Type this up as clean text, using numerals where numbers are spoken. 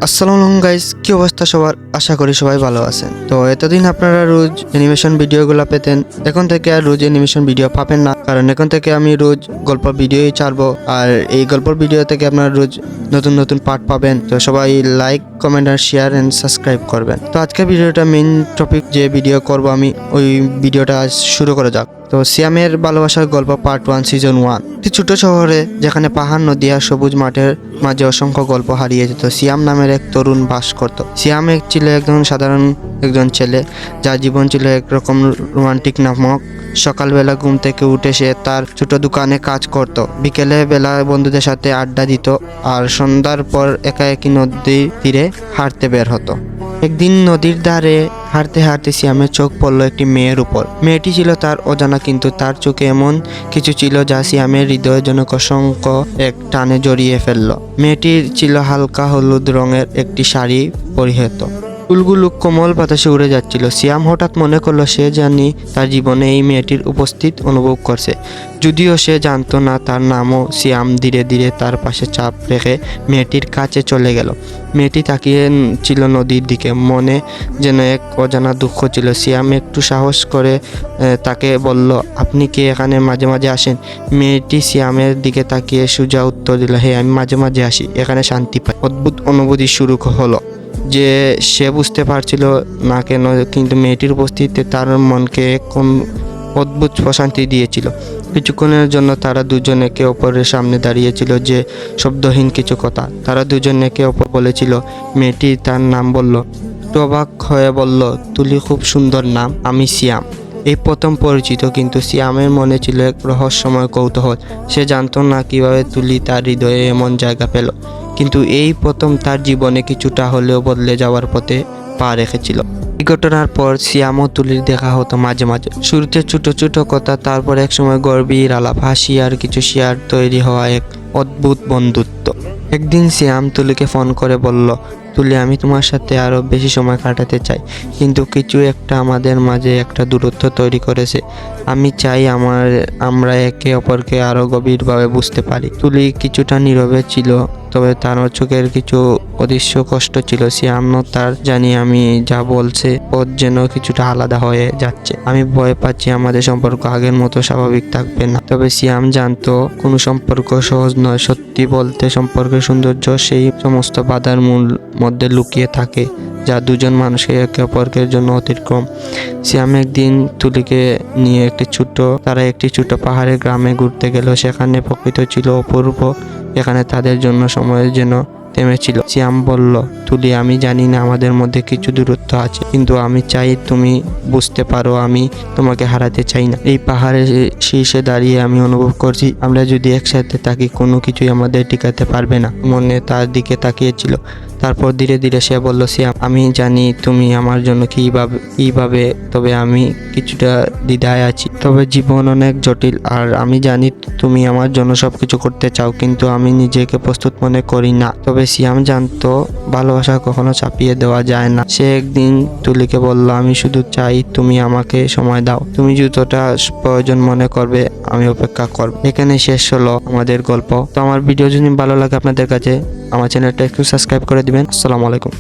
আসসালামু আলাইকুম গাইস, কি অবস্থা সবার? আশা করি সবাই ভালো আছেন। তো এতদিন আপনারা রোজ অ্যানিমেশন ভিডিওগুলো পেতেন, এখন থেকে আর রোজ অ্যানিমেশন ভিডিও পাবেন না, কারণ এখন থেকে আমি রোজ গল্প ভিডিওই ছাড়বো। আর এই গল্পের ভিডিও থেকে আপনারা রোজ নতুন নতুন পার্ট পাবেন। তো সবাই লাইক, কমেন্ট আর শেয়ার এন্ড সাবস্ক্রাইব করবেন। তো আজকের ভিডিওটা মেইন টপিক যে ভিডিও করব আমি, ওই ভিডিওটা আজ শুরু করা যাক। তো সিয়ামের ভালোবাসার গল্প পার্ট 1 সিজন 1। একটি ছোট শহরে যেখানে পাহাড়, নদী আর সবুজ মাঠের মাঝে অসংখ্য গল্প হারিয়ে যেত, সিয়াম নামের এক তরুণ বাস করত। সিয়াম ছিল একজন সাধারণ একজন ছেলে, যার জীবন ছিল একরকম রোমান্টিক নামক। সকালবেলা ঘুম থেকে উঠে সে তার ছোট দোকানে কাজ করত, বিকেলে বেলা বন্ধুদের সাথে আড্ডা দিত, আর সন্ধ্যার পর একাকী নদীর তীরে হাঁটতে বের হতো। একদিন নদীর ধারে হাঁটতে হাঁটতে সিয়ামের চোখ পড়ল একটি মেয়ের উপর। মেয়েটি ছিল তার অজানা, কিন্তু তার চোখে এমন কিছু ছিল যা সিয়ামের হৃদয়জনক অসংখ্য এক টানে জড়িয়ে ফেলল। মেয়েটির ছিল হালকা হলুদ রঙের একটি শাড়ি পরিহিত, ফুলগুলো কোমল বাতাসে উড়ে যাচ্ছিল। সিয়াম হঠাৎ মনে করলো সে জানি তার জীবনে এই মেয়েটির উপস্থিত অনুভব করছে, যদিও সে জানতো না তার নামও। সিয়াম ধীরে ধীরে তার পাশে চাপ রেখে মেয়েটির কাছে চলে গেল। মেয়েটি তাকিয়ে ছিল নদীর দিকে, মনে যেন এক অজানা দুঃখ ছিল। সিয়াম একটু সাহস করে তাকে বলল, আপনি কি এখানে মাঝে মাঝে আসেন? মেয়েটি সিয়ামের দিকে তাকিয়ে সোজা উত্তর দিল, হ্যাঁ, আমি মাঝে মাঝে আসি, এখানে শান্তি পাই। অদ্ভুত অনুভূতি শুরু হলো যে সে বুঝতে পারছিল না কেন, কিন্তু মেয়েটির উপস্থিতিতে তার মনকে কোন অদ্ভুত প্রশান্তি দিয়েছিল। কিছুক্ষণের জন্য তারা দুজন একে অপরের সামনে দাঁড়িয়েছিল, যে শব্দহীন কিছু কথা তারা দুজন একে অপর বলেছিল। মেয়েটি তার নাম বলল, তো অবাক হয়ে বলল, তুলি খুব সুন্দর নাম, আমি সিয়াম। এই প্রথম পরিচিত, কিন্তু সিয়ামের মনে ছিল এক রহস্যময় কৌতূহল। সে জানতো না কিভাবে তুলি তার হৃদয়ে এমন জায়গা পেল, কিন্তু এই প্রথম তার জীবনে কিছুটা হলেও বদলে যাওয়ার পথে পা রেখেছিল। এই ঘটনার পর সিয়াম ও তুলির দেখা হতো মাঝে মাঝে। শুরুতে ছোট ছোট কথা, তারপর একসময় গর্বীর আলাপ, হাসি আর কিছু শেয়ার, তৈরি হওয়া এক অদ্ভুত বন্ধুত্ব। একদিন সিয়াম তুলিকে ফোন করে বলল, তুলি, আমি তোমার সাথে আরো বেশি সময় কাটাতে চাই, কিন্তু কিছু একটা আমাদের মাঝে একটা দূরত্ব তৈরি করেছে। আমি চাই আমরা একে অপরকে আরো গভীরভাবে বুঝতে পারি। তুলি কিছুটা নীরবে ছিল, তবে তার চোখের কিছু অদৃশ্য কষ্ট ছিল। সিয়ামও তার জানি আমি যা বলছে পথ যেন কিছুটা আলাদা হয়ে যাচ্ছে। আমি ভয় পাচ্ছি আমাদের সম্পর্ক আগের মতো স্বাভাবিক থাকবে না। তবে সিয়াম জানতো কোনো সম্পর্ক সহজ নয়। সত্যি বলতে, সম্পর্কের সৌন্দর্য সেই সমস্ত বাধার মূল মধ্যে লুকিয়ে থাকে, যা দুজন মানুষকে একে অপরের জন্য অতিক্রম। সিয়াম একদিন তুলিকে নিয়ে তারা একটি ছোট পাহাড়ের গ্রামে ঘুরতে গেল। সেখানে প্রকৃতি ছিল অপূর্ব, এখানে তাদের জন্য সময় যেন থেমেছিল। সিয়াম বলল, তুলি, আমি জানি না আমাদের মধ্যে কিছু দূরত্ব আছে, কিন্তু আমি চাই তুমি বুঝতে পারো আমি তোমাকে হারাতে চাই না। এই পাহাড়ের শীর্ষে দাঁড়িয়ে আমি অনুভব করছি, আমরা যদি একসাথে থাকি কোনো কিছুই আমাদের টিকাতে পারবে না। মনে তার দিকে তাকিয়েছিল। তারপর ধীরে ধীরে সে বলল, সিয়াম, আমি জানি তুমি আমার জন্য কিভাবে, তবে আমি কিছুটা দ্বিধায় আছি। তবে জীবন অনেক জটিল, আর আমি জানি তুমি আমার জন্য সবকিছু করতে চাও, কিন্তু আমি নিজেকে প্রস্তুত মনে করি না। তবে সিয়াম জানতো ভালোবাসা কখনো চাপিয়ে দেওয়া যায় না। সে একদিন তুলিকে বলল, আমি শুধু চাই তুমি আমাকে সময় দাও, তুমি যতটা প্রয়োজন মনে করবে আমি অপেক্ষা করব। এখানে শেষ হলো আমাদের গল্প। তো আমার ভিডিও যদি ভালো লাগে আপনাদের কাছে, আমার চ্যানেলটা একটু সাবস্ক্রাইব করে দিবেন। আসসালামু আলাইকুম।